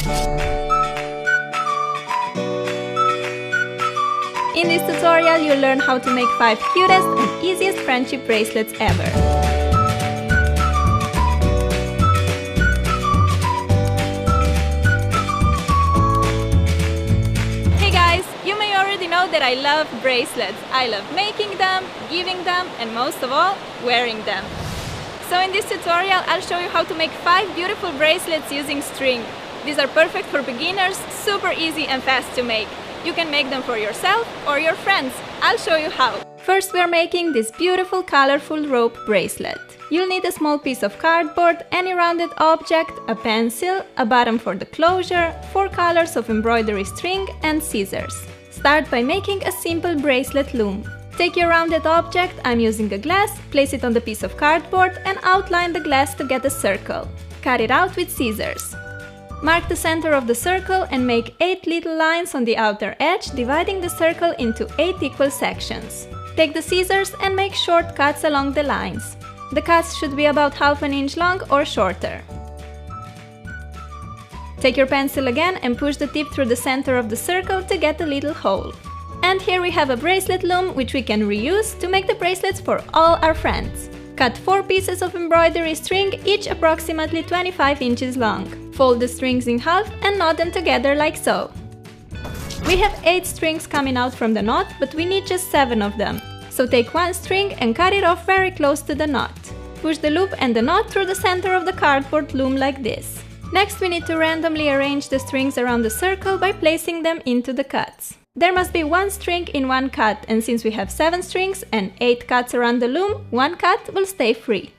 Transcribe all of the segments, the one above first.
In this tutorial, you'll learn how to make 5 cutest and easiest friendship bracelets ever. Hey guys, you may already know that I love bracelets. I love making them, giving them, and most of all, wearing them. So in this tutorial, I'll show you how to make 5 beautiful bracelets using string. These are perfect for beginners, super easy and fast to make. You can make them for yourself or your friends. I'll show you how. First, we're making this beautiful colorful rope bracelet. You'll need a small piece of cardboard, any rounded object, a pencil, a bottom for the closure, 4 colors of embroidery string, and scissors. Start by making a simple bracelet loom. Take your rounded object, I'm using a glass, place it on the piece of cardboard and outline the glass to get a circle. Cut it out with scissors. Mark the center of the circle and make 8 little lines on the outer edge, dividing the circle into 8 equal sections. Take the scissors and make short cuts along the lines. The cuts should be about ½ an inch long or shorter. Take your pencil again and push the tip through the center of the circle to get a little hole. And here we have a bracelet loom which we can reuse to make the bracelets for all our friends. Cut 4 pieces of embroidery string, each approximately 25 inches long. Fold the strings in half and knot them together like so. We have 8 strings coming out from the knot, but we need just 7 of them. So take 1 string and cut it off very close to the knot. Push the loop and the knot through the center of the cardboard loom like this. Next, we need to randomly arrange the strings around the circle by placing them into the cuts. There must be 1 string in 1 cut, and since we have 7 strings and 8 cuts around the loom, 1 cut will stay free.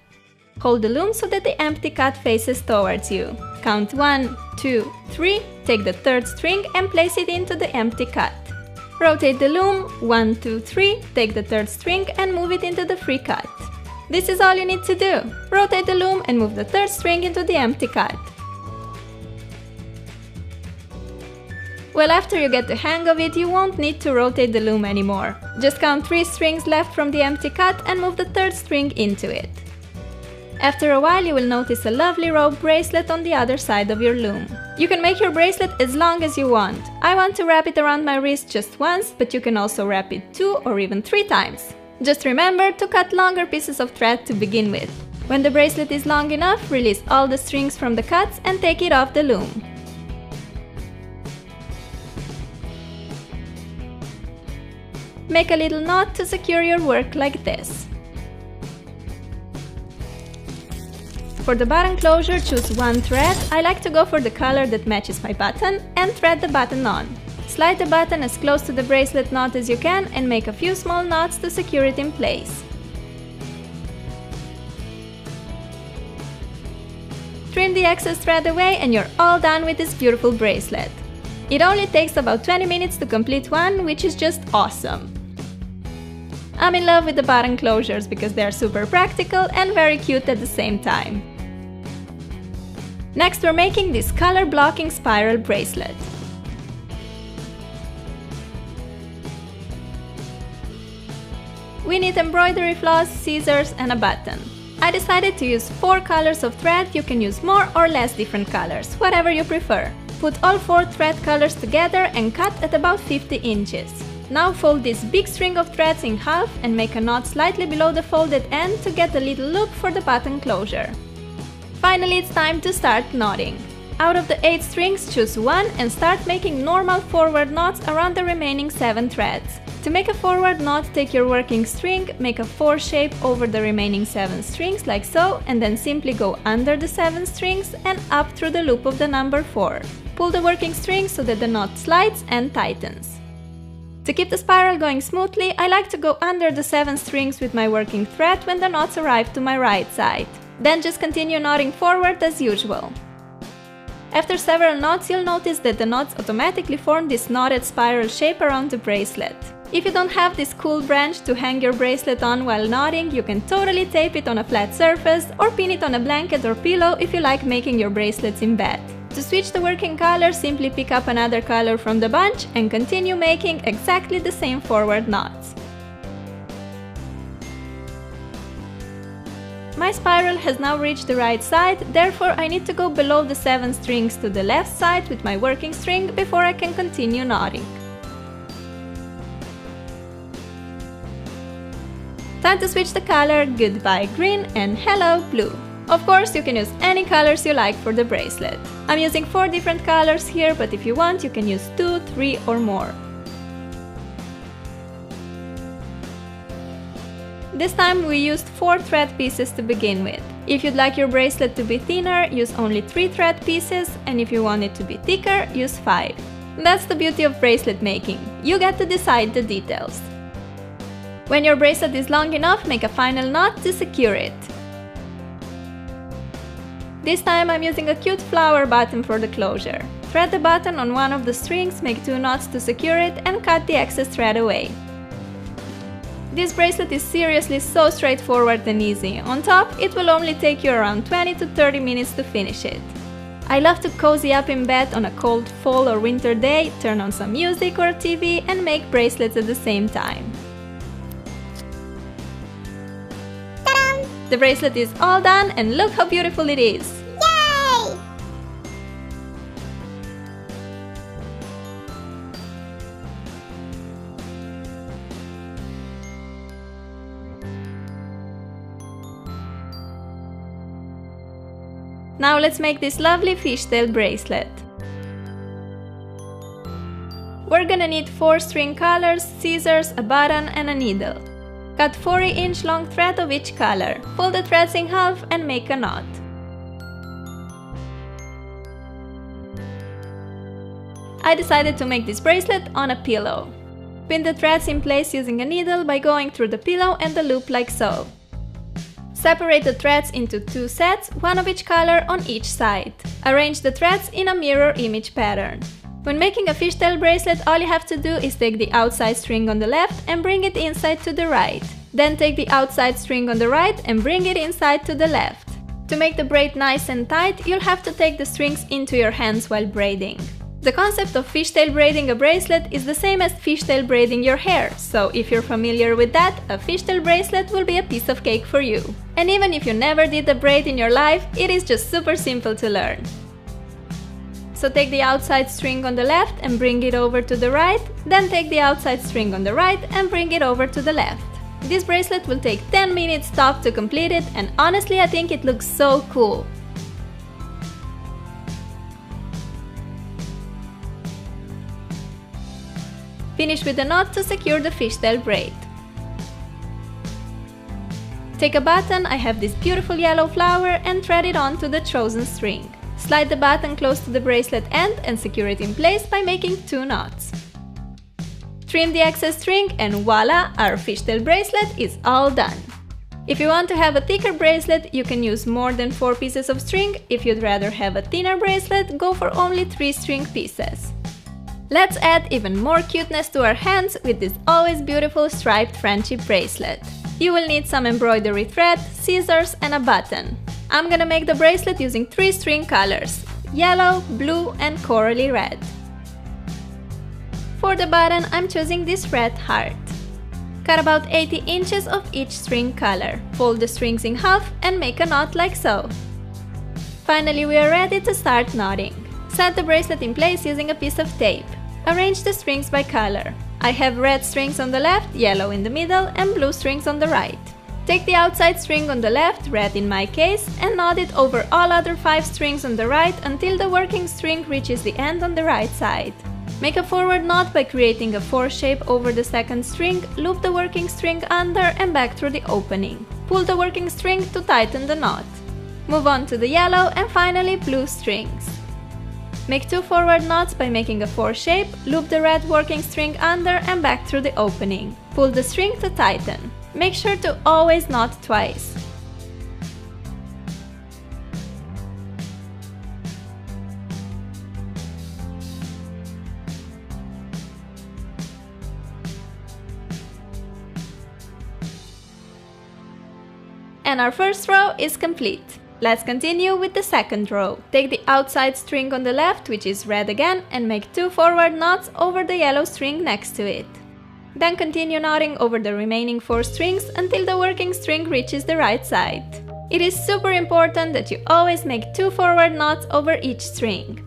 Hold the loom so that the empty cut faces towards you. Count 1, 2, 3, take the 3rd string and place it into the empty cut. Rotate the loom, 1, 2, 3, take the 3rd string and move it into the free cut. This is all you need to do. Rotate the loom and move the 3rd string into the empty cut. Well, after you get the hang of it, you won't need to rotate the loom anymore. Just count 3 strings left from the empty cut and move the 3rd string into it. After a while, you will notice a lovely rope bracelet on the other side of your loom. You can make your bracelet as long as you want. I want to wrap it around my wrist just once, but you can also wrap it 2 or even 3 times. Just remember to cut longer pieces of thread to begin with. When the bracelet is long enough, release all the strings from the cuts and take it off the loom. Make a little knot to secure your work like this. For the button closure, choose 1 thread. I like to go for the color that matches my button and thread the button on. Slide the button as close to the bracelet knot as you can and make a few small knots to secure it in place. Trim the excess thread away and you're all done with this beautiful bracelet. It only takes about 20 minutes to complete one, which is just awesome. I'm in love with the button closures because they're super practical and very cute at the same time. Next, we're making this color blocking spiral bracelet. We need embroidery floss, scissors, and a button. I decided to use 4 colors of thread. You can use more or less different colors, whatever you prefer. Put all 4 thread colors together and cut at about 50 inches. Now fold this big string of threads in half and make a knot slightly below the folded end to get a little loop for the button closure. Finally, it's time to start knotting. Out of the 8 strings, choose 1 and start making normal forward knots around the remaining 7 threads. To make a forward knot, take your working string, make a 4 shape over the remaining 7 strings like so, and then simply go under the 7 strings and up through the loop of the number 4. Pull the working string so that the knot slides and tightens. To keep the spiral going smoothly, I like to go under the 7 strings with my working thread when the knots arrive to my right side. Then just continue knotting forward as usual. After several knots, you'll notice that the knots automatically form this knotted spiral shape around the bracelet. If you don't have this cool branch to hang your bracelet on while knotting, you can totally tape it on a flat surface or pin it on a blanket or pillow if you like making your bracelets in bed. To switch the working color, simply pick up another color from the bunch and continue making exactly the same forward knots. My spiral has now reached the right side, therefore I need to go below the 7 strings to the left side with my working string before I can continue knotting. Time to switch the color, goodbye green and hello blue. Of course, you can use any colors you like for the bracelet. I'm using 4 different colors here, but if you want, you can use 2, 3 or more. This time we used 4 thread pieces to begin with. If you'd like your bracelet to be thinner, use only 3 thread pieces, and if you want it to be thicker, use 5. That's the beauty of bracelet making. You get to decide the details. When your bracelet is long enough, make a final knot to secure it. This time I'm using a cute flower button for the closure. Thread the button on one of the strings, make 2 knots to secure it, and cut the excess thread away. This bracelet is seriously so straightforward and easy. On top, it will only take you around 20 to 30 minutes to finish it. I love to cozy up in bed on a cold fall or winter day, turn on some music or TV and make bracelets at the same time. The bracelet is all done and look how beautiful it is! Yay! Now let's make this lovely fishtail bracelet. We're gonna need 4 string colors, scissors, a button and a needle. Cut 40-inch long thread of each color. Fold the threads in half and make a knot. I decided to make this bracelet on a pillow. Pin the threads in place using a needle by going through the pillow and the loop like so. Separate the threads into 2 sets, one of each color on each side. Arrange the threads in a mirror image pattern. When making a fishtail bracelet, all you have to do is take the outside string on the left and bring it inside to the right. Then take the outside string on the right and bring it inside to the left. To make the braid nice and tight, you'll have to take the strings into your hands while braiding. The concept of fishtail braiding a bracelet is the same as fishtail braiding your hair, so if you're familiar with that, a fishtail bracelet will be a piece of cake for you. And even if you never did a braid in your life, it is just super simple to learn. So take the outside string on the left and bring it over to the right, then take the outside string on the right and bring it over to the left. This bracelet will take 10 minutes top to complete it, and honestly I think it looks so cool. Finish with a knot to secure the fishtail braid. Take a button, I have this beautiful yellow flower, and thread it onto the chosen string. Slide the button close to the bracelet end and secure it in place by making 2 knots. Trim the excess string and voila, our fishtail bracelet is all done. If you want to have a thicker bracelet, you can use more than 4 pieces of string. If you'd rather have a thinner bracelet, go for only 3 string pieces. Let's add even more cuteness to our hands with this always beautiful striped friendship bracelet. You will need some embroidery thread, scissors and a button. I'm gonna make the bracelet using 3 string colors: yellow, blue and corally red. For the button, I'm choosing this red heart. Cut about 80 inches of each string color. Fold the strings in half and make a knot like so. Finally, we are ready to start knotting. Set the bracelet in place using a piece of tape. Arrange the strings by color. I have red strings on the left, yellow in the middle and blue strings on the right. Take the outside string on the left, red in my case, and knot it over all other 5 strings on the right until the working string reaches the end on the right side. Make a forward knot by creating a 4 shape over the second string, loop the working string under and back through the opening. Pull the working string to tighten the knot. Move on to the yellow and finally blue strings. Make 2 forward knots by making a 4 shape, loop the red working string under and back through the opening. Pull the string to tighten. Make sure to always knot twice. And our first row is complete. Let's continue with the second row. Take the outside string on the left, which is red again, and make 2 forward knots over the yellow string next to it. Then continue knotting over the remaining 4 strings until the working string reaches the right side. It is super important that you always make 2 forward knots over each string.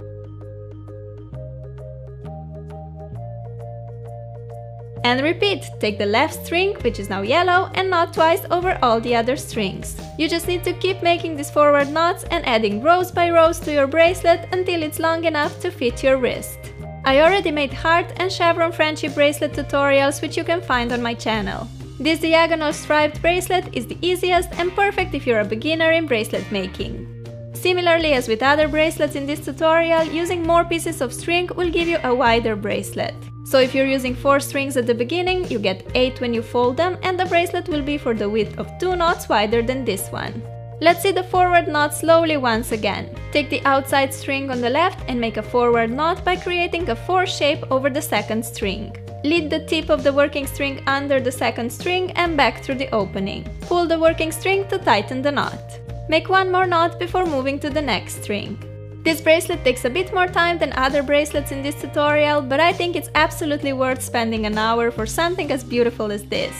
And repeat, take the left string, which is now yellow, and knot twice over all the other strings. You just need to keep making these forward knots and adding rows by rows to your bracelet until it's long enough to fit your wrist. I already made heart and chevron friendship bracelet tutorials, which you can find on my channel. This diagonal striped bracelet is the easiest and perfect if you're a beginner in bracelet making. Similarly as with other bracelets in this tutorial, using more pieces of string will give you a wider bracelet. So if you're using 4 strings at the beginning, you get 8 when you fold them, and the bracelet will be for the width of 2 knots wider than this one. Let's see the forward knot slowly once again. Take the outside string on the left and make a forward knot by creating a 4 shape over the second string. Lead the tip of the working string under the second string and back through the opening. Pull the working string to tighten the knot. Make 1 more knot before moving to the next string. This bracelet takes a bit more time than other bracelets in this tutorial, but I think it's absolutely worth spending an hour for something as beautiful as this.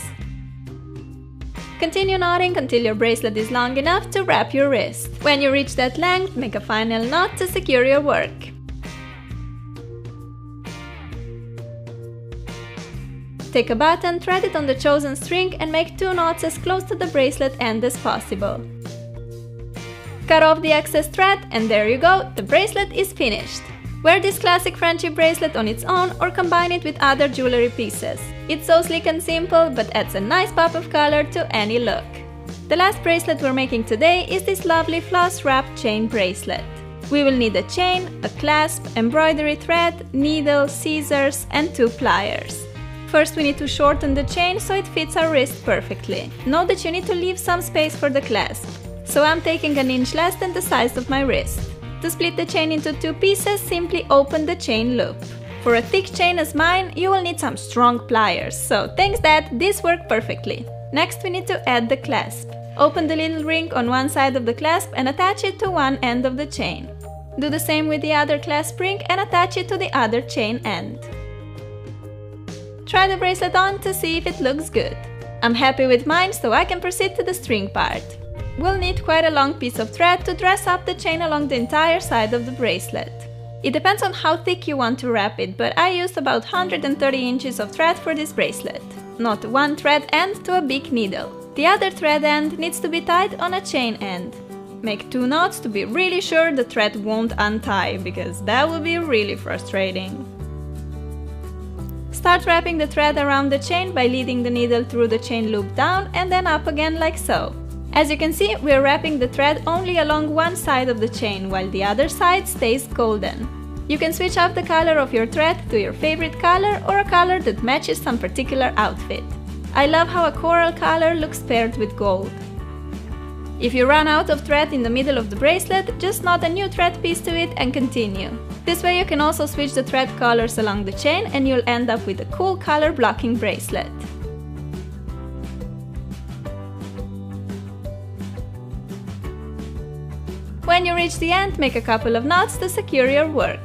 Continue knotting until your bracelet is long enough to wrap your wrist. When you reach that length, make a final knot to secure your work. Take a button, thread it on the chosen string and make 2 knots as close to the bracelet end as possible. Cut off the excess thread and there you go, the bracelet is finished. Wear this classic friendship bracelet on its own or combine it with other jewelry pieces. It's so sleek and simple, but adds a nice pop of color to any look. The last bracelet we're making today is this lovely floss wrapped chain bracelet. We will need a chain, a clasp, embroidery thread, needle, scissors and 2 pliers. First we need to shorten the chain so it fits our wrist perfectly. Note that you need to leave some space for the clasp. So I'm taking an inch less than the size of my wrist. To split the chain into 2 pieces, simply open the chain loop. For a thick chain as mine, you will need some strong pliers, so thanks that, this worked perfectly. Next we need to add the clasp. Open the little ring on one side of the clasp and attach it to one end of the chain. Do the same with the other clasp ring and attach it to the other chain end. Try the bracelet on to see if it looks good. I'm happy with mine, so I can proceed to the string part. We'll need quite a long piece of thread to dress up the chain along the entire side of the bracelet. It depends on how thick you want to wrap it, but I used about 130 inches of thread for this bracelet. Not one thread end to a big needle. The other thread end needs to be tied on a chain end. Make 2 knots to be really sure the thread won't untie, because that will be really frustrating. Start wrapping the thread around the chain by leading the needle through the chain loop down and then up again like so. As you can see, we are wrapping the thread only along one side of the chain, while the other side stays golden. You can switch up the color of your thread to your favorite color or a color that matches some particular outfit. I love how a coral color looks paired with gold. If you run out of thread in the middle of the bracelet, just knot a new thread piece to it and continue. This way you can also switch the thread colors along the chain and you'll end up with a cool color blocking bracelet. When you reach the end, make a couple of knots to secure your work.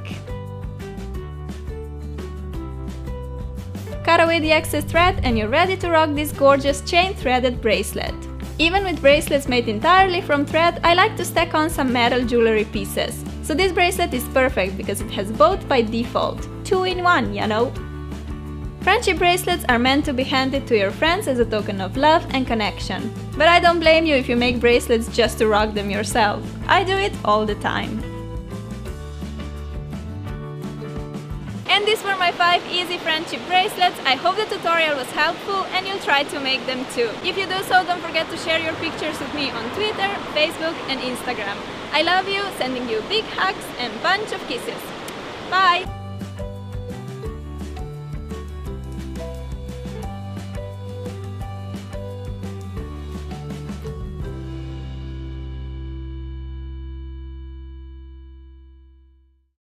Cut away the excess thread and you're ready to rock this gorgeous chain threaded bracelet. Even with bracelets made entirely from thread, I like to stack on some metal jewelry pieces. So this bracelet is perfect because it has both by default. 2 in 1, you know? Friendship bracelets are meant to be handed to your friends as a token of love and connection. But I don't blame you if you make bracelets just to rock them yourself. I do it all the time. And these were my 5 easy friendship bracelets. I hope the tutorial was helpful and you'll try to make them too. If you do so, don't forget to share your pictures with me on Twitter, Facebook and Instagram. I love you, sending you big hugs and bunch of kisses. Bye!